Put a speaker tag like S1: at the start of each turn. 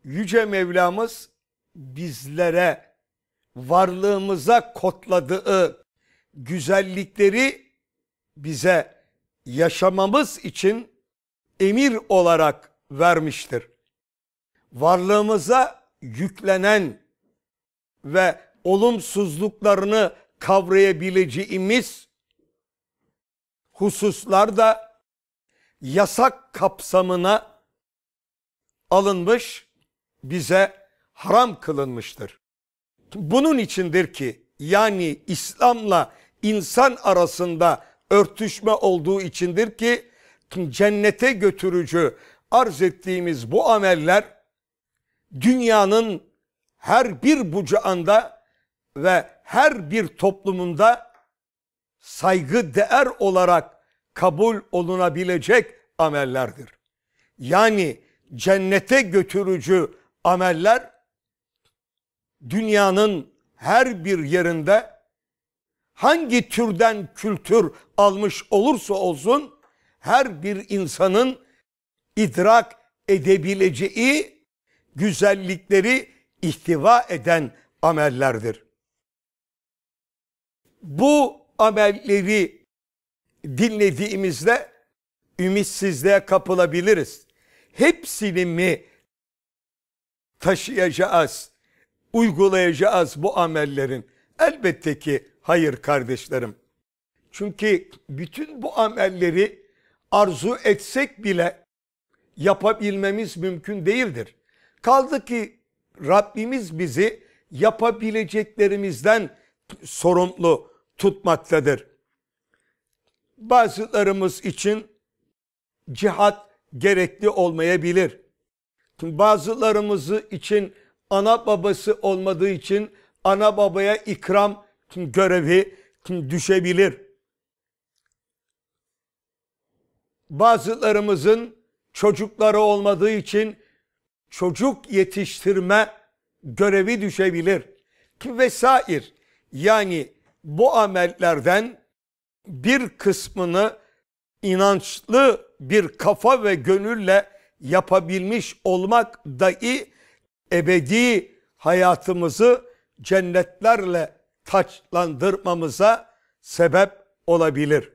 S1: Yüce Mevlamız bizlere varlığımıza kodladığı güzellikleri bize yaşamamız için emir olarak vermiştir. Varlığımıza yüklenen ve olumsuzluklarını kavrayabileceğimiz hususlar da yasak kapsamına alınmış, bize haram kılınmıştır. Bunun içindir ki, yani İslam'la insan arasında örtüşme olduğu içindir ki cennete götürücü arz ettiğimiz bu ameller dünyanın her bir bucağında ve her bir toplumunda saygı değer olarak kabul olunabilecek amellerdir. Yani cennete götürücü ameller dünyanın her bir yerinde hangi türden kültür almış olursa olsun her bir insanın idrak edebileceği güzellikleri ihtiva eden amellerdir. Bu amelleri dinlediğimizde ümitsizliğe kapılabiliriz. Hepsini mi taşıyacağız, uygulayacağız bu amellerin? Elbette ki hayır kardeşlerim. Çünkü bütün bu amelleri arzu etsek bile yapabilmemiz mümkün değildir. Kaldı ki Rabbimiz bizi yapabileceklerimizden sorumlu tutmaktadır. Bazılarımız için cihat gerekli olmayabilir. Bazılarımız için ana babası olmadığı için ana babaya ikram görevi düşebilir. Bazılarımızın çocukları olmadığı için çocuk yetiştirme görevi düşebilir vesaire. Yani bu amellerden bir kısmını inançlı bir kafa ve gönülle yapabilmiş olmak dahi ebedi hayatımızı cennetlerle taçlandırmamıza sebep olabilir.